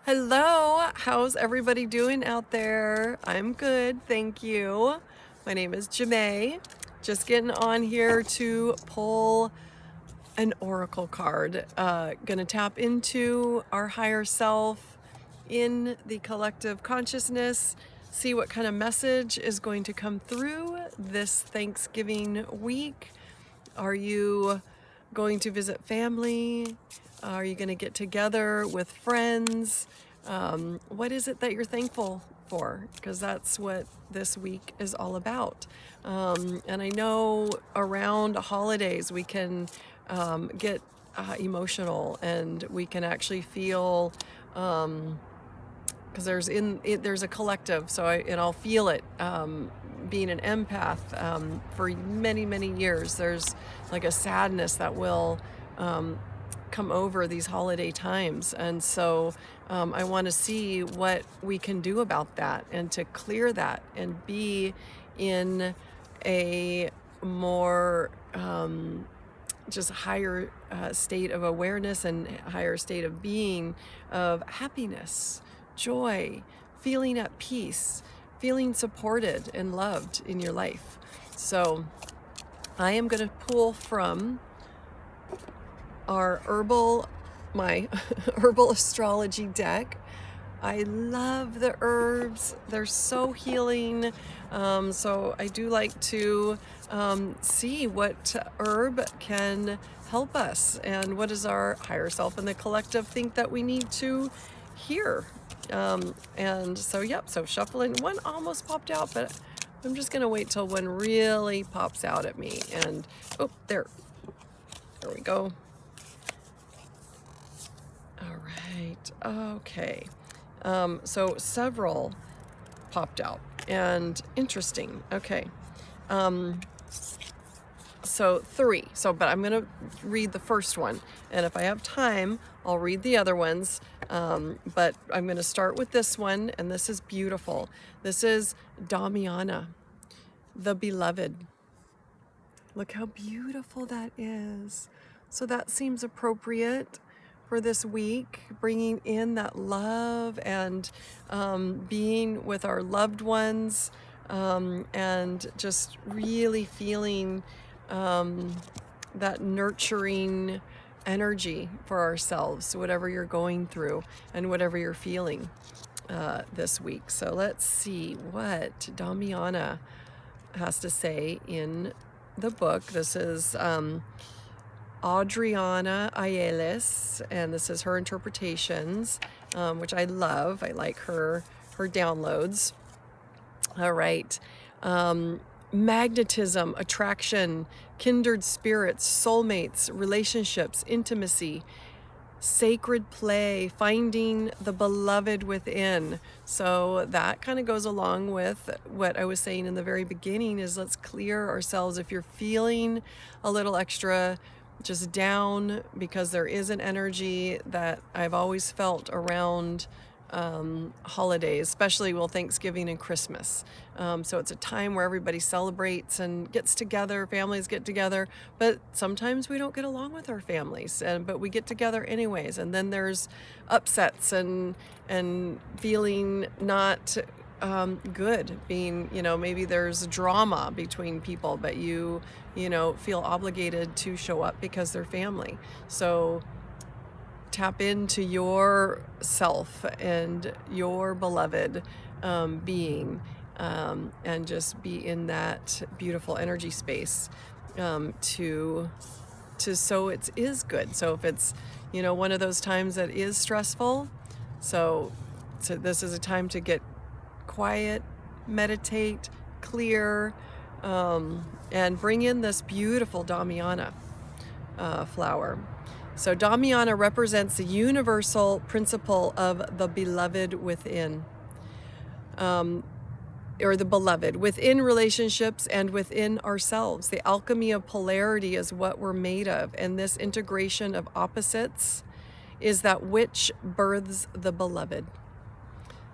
Hello, how's everybody doing out there? I'm good, thank you. My name is Jamae. Just getting on here to pull an oracle card. Gonna tap into our higher self in the collective consciousness, see what kind of message is going to come through this Thanksgiving week. Are you going to visit family? Are you going to get together with friends? What is it that you're thankful for? Because that's what this week is all about. And I know around holidays we can get emotional, and we can actually feel because there's a collective, so I'll feel it. Being an empath for many years, there's like a sadness that will come over these holiday times, and so I want to see what we can do about that and to clear that and be in a more just higher state of awareness and higher state of being, of happiness, joy, feeling at peace, feeling supported and loved in your life. So I am going to pull from my herbal astrology deck. I love the herbs. They're so healing. So I do like to see what herb can help us, and what does our higher self and the collective think that we need to hear. And so, yep, so shuffling. One almost popped out, but I'm just going to wait till one really pops out at me. And, oh, there we go. All right. Okay. So several popped out, and interesting. Okay. So three. But I'm going to read the first one, and if I have time, I'll read the other ones. But I'm going to start with this one, and this is beautiful. This is Damiana, the beloved. Look how beautiful that is. So that seems appropriate for this week, bringing in that love and being with our loved ones, and just really feeling that nurturing energy for ourselves, whatever you're going through and whatever you're feeling this week. So let's see what Damiana has to say in the book. This is Adriana Ayeles, and this is her interpretations, which I love. I like her downloads. All right. Magnetism, attraction, kindred spirits, soulmates, relationships, intimacy, sacred play, finding the beloved within. So that kind of goes along with what I was saying in the very beginning, is let's clear ourselves. If you're feeling a little extra just down, because there is an energy that I've always felt around holidays, especially Thanksgiving and Christmas. So it's a time where everybody celebrates and gets together, families get together, but sometimes we don't get along with our families, but we get together anyways. And then there's upsets and feeling not good, being, maybe there's drama between people, but you feel obligated to show up because they're family. So tap into your self and your beloved being, and just be in that beautiful energy space to so it is good. So if it's one of those times that is stressful, so this is a time to get quiet, meditate, clear, and bring in this beautiful Damiana flower. So Damiana represents the universal principle of the beloved within, or the beloved within relationships and within ourselves. The alchemy of polarity is what we're made of, and this integration of opposites is that which births the beloved.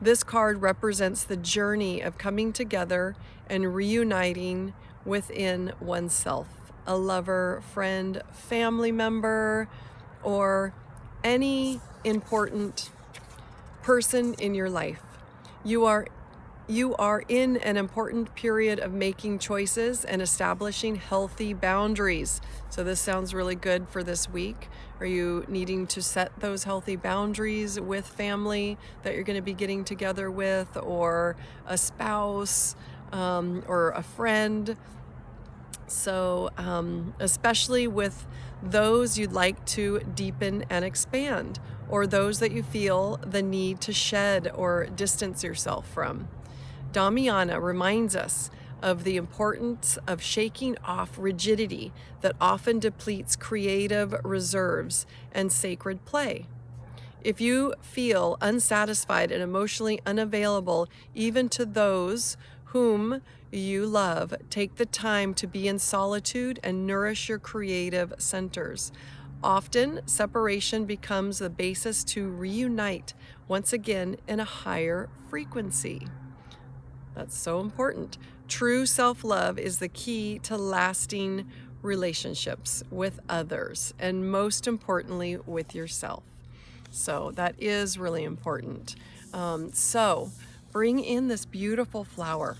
This card represents the journey of coming together and reuniting within oneself. A lover, friend, family member, or any important person in your life. You are in an important period of making choices and establishing healthy boundaries. So this sounds really good for this week. Are you needing to set those healthy boundaries with family that you're going to be getting together with, or a spouse, or a friend? So especially with those you'd like to deepen and expand, or those that you feel the need to shed or distance yourself from. Damiana reminds us of the importance of shaking off rigidity that often depletes creative reserves and sacred play. If you feel unsatisfied and emotionally unavailable, even to those whom you love, take the time to be in solitude and nourish your creative centers. Often, separation becomes the basis to reunite once again in a higher frequency. That's so important. True self-love is the key to lasting relationships with others, and most importantly, with yourself. So that is really important. So bring in this beautiful flower.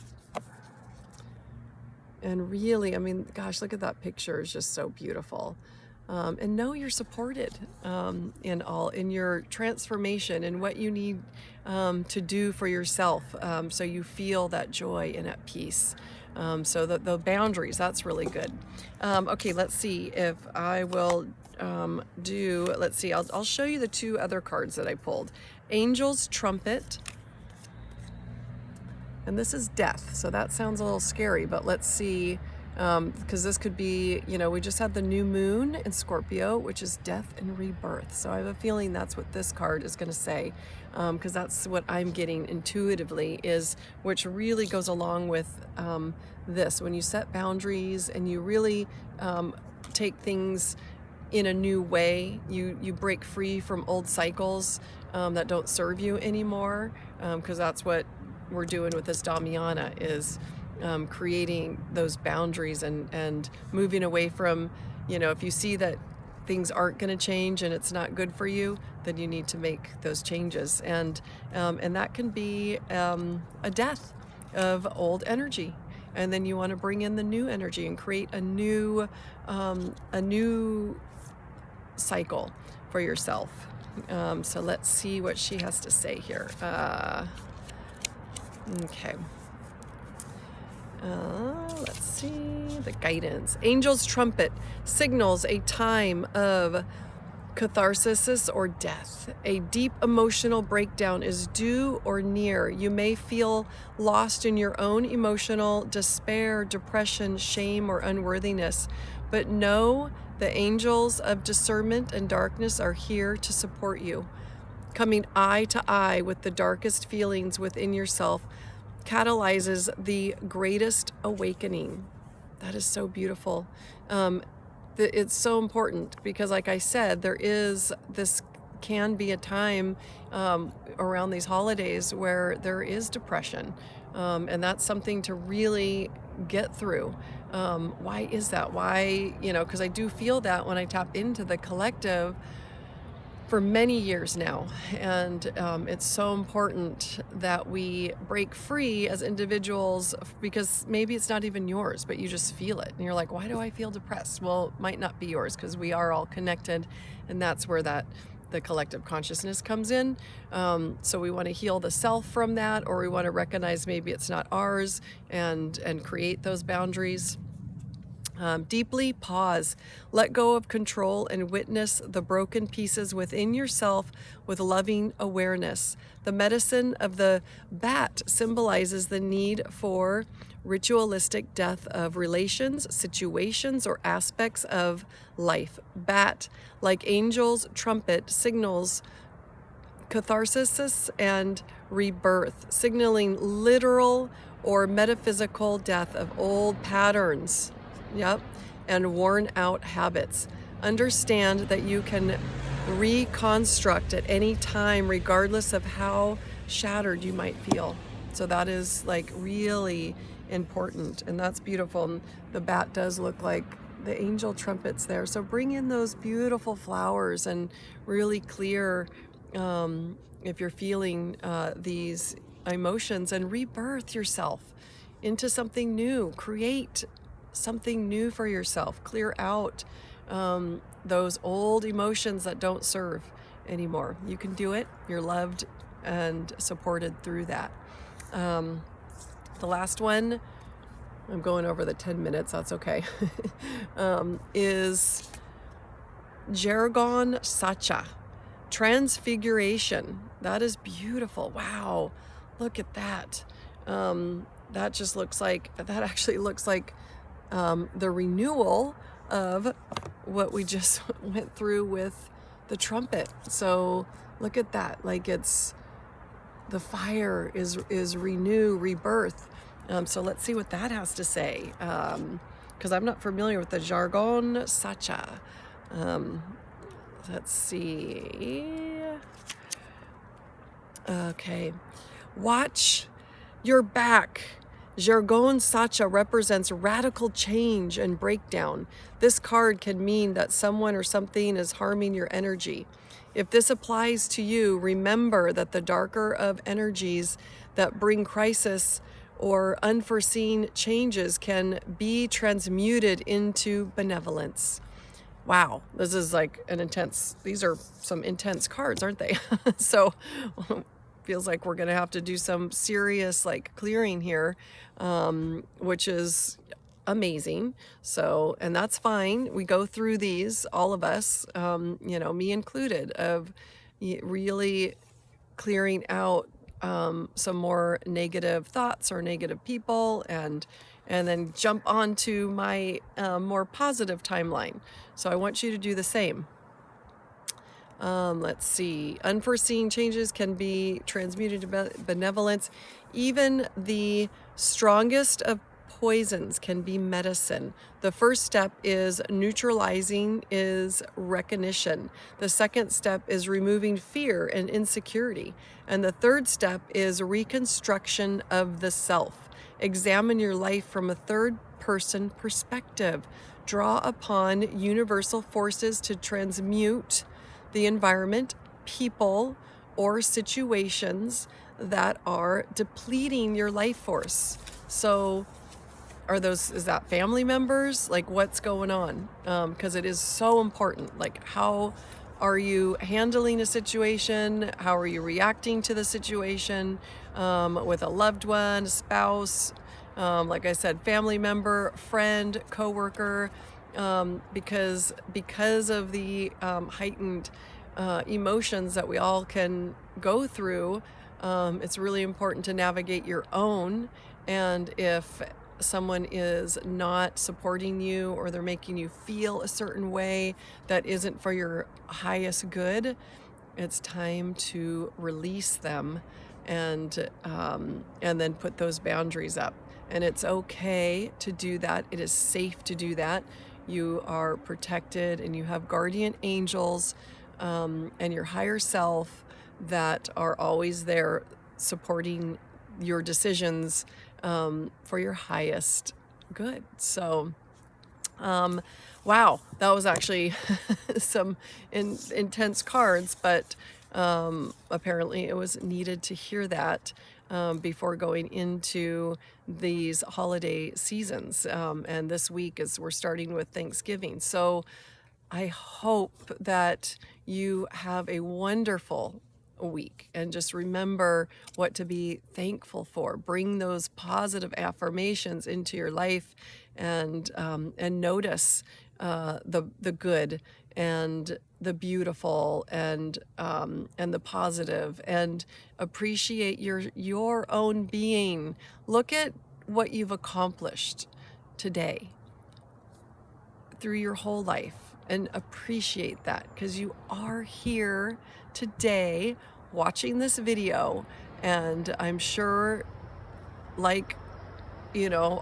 And really, I mean, gosh, look at that picture. It's just so beautiful. And know you're supported in your transformation and what you need to do for yourself, so you feel that joy and at peace. So the boundaries, that's really good. Okay, let's see if I will let's see, I'll show you the two other cards that I pulled. Angel's Trumpet. And this is death, so that sounds a little scary, but let's see, because this could be, we just had the new moon in Scorpio, which is death and rebirth. So I have a feeling that's what this card is going to say, because that's what I'm getting intuitively, which really goes along with this. When you set boundaries and you really take things in a new way, you break free from old cycles that don't serve you anymore, because that's what we're doing with this Damiana, is creating those boundaries and moving away from, if you see that things aren't going to change and it's not good for you, then you need to make those changes. And that can be a death of old energy. And then you want to bring in the new energy and create a new cycle for yourself. So let's see what she has to say here. Okay. Let's see the guidance. Angel's Trumpet signals a time of catharsis or death. A deep emotional breakdown is due or near. You may feel lost in your own emotional despair, depression, shame, or unworthiness, but know the angels of discernment and darkness are here to support you. Coming eye to eye with the darkest feelings within yourself catalyzes the greatest awakening. That is so beautiful. It's so important because, like I said, this can be a time around these holidays where there is depression, and that's something to really get through. Why is that? Why, because I do feel that when I tap into the collective for many years now, and it's so important that we break free as individuals, because maybe it's not even yours, but you just feel it and you're like, why do I feel depressed? Well, it might not be yours, because we are all connected, and that's where the collective consciousness comes in. So we want to heal the self from that, or we want to recognize maybe it's not ours and create those boundaries. Deeply pause, let go of control, and witness the broken pieces within yourself with loving awareness. The medicine of the bat symbolizes the need for ritualistic death of relations, situations, or aspects of life. Bat, like angel's trumpet, signals catharsis and rebirth, signaling literal or metaphysical death of old patterns. Yep, and worn out habits. Understand that you can reconstruct at any time, regardless of how shattered you might feel. So that is like really important, and that's beautiful. And the bat does look like the angel trumpets there. So bring in those beautiful flowers and really clear if you're feeling these emotions, and rebirth yourself into something new. Create something new for yourself. Clear out those old emotions that don't serve anymore. You can do it. You're loved and supported through that. The last one, I'm going over the 10 minutes, that's okay, is Jargon Sacha, transfiguration. That is beautiful. Wow, look at that. That just looks like, that actually looks like the renewal of what we just went through with the trumpet. So look at that, like it's, the fire is renew, rebirth. So let's see what that has to say, because I'm not familiar with the Jargon Sacha. Let's see. Okay. Watch your back. Jargon Sacha represents radical change and breakdown. This card can mean that someone or something is harming your energy. If this applies to you, remember that the darker of energies that bring crisis or unforeseen changes can be transmuted into benevolence. Wow, this is like an intense, these are some intense cards, aren't they? So feels like we're gonna have to do some serious like clearing here, which is amazing. So, and that's fine. We go through these, all of us, me included, of really clearing out some more negative thoughts or negative people, and then jump onto my more positive timeline. So I want you to do the same. Let's see. Unforeseen changes can be transmuted to benevolence. Even the strongest of poisons can be medicine. The first step is neutralizing, is recognition. The second step is removing fear and insecurity. And the third step is reconstruction of the self. Examine your life from a third-person perspective. Draw upon universal forces to transmute the environment, people, or situations that are depleting your life force. So is that family members? Like, what's going on? Because it is so important. Like, how are you handling a situation? How are you reacting to the situation with a loved one, a spouse, like I said, family member, friend, coworker, because of the heightened emotions that we all can go through. It's really important to navigate your own, and if someone is not supporting you or they're making you feel a certain way that isn't for your highest good, it's time to release them and then put those boundaries up. And it's okay to do that. It is safe to do that. You are protected, and you have guardian angels and your higher self that are always there supporting your decisions for your highest good. So, wow, that was actually some intense cards, but apparently it was needed to hear that before going into these holiday seasons. And this week we're starting with Thanksgiving. So I hope that you have a wonderful week, and just remember what to be thankful for. Bring those positive affirmations into your life, and notice the good and the beautiful and the positive, and appreciate your own being. Look at what you've accomplished today through your whole life, and appreciate that, because you are here today watching this video. And I'm sure, like,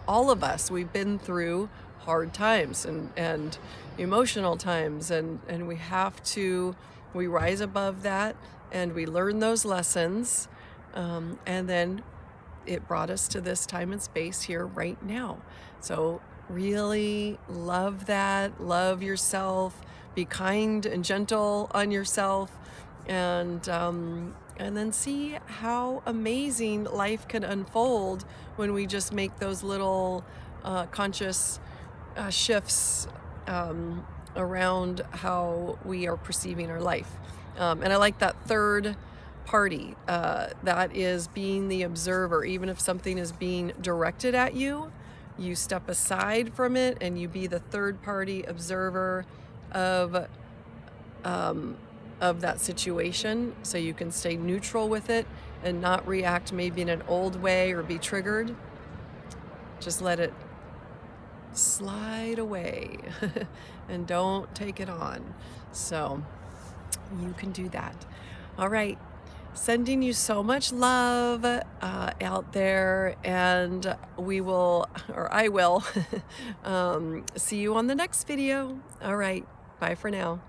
all of us, we've been through hard times and emotional times, and we rise above that, and we learn those lessons, and then it brought us to this time and space here right now. So really love that, love yourself, be kind and gentle on yourself, and and then see how amazing life can unfold when we just make those little conscious shifts around how we are perceiving our life. And I like that third party, that is being the observer. Even if something is being directed at you, you step aside from it and you be the third party observer of that situation, so you can stay neutral with it and not react maybe in an old way or be triggered. Just let it slide away and don't take it on. So you can do that. All right. Sending you so much love out there, and we will, or I will, see you on the next video. All right. Bye for now.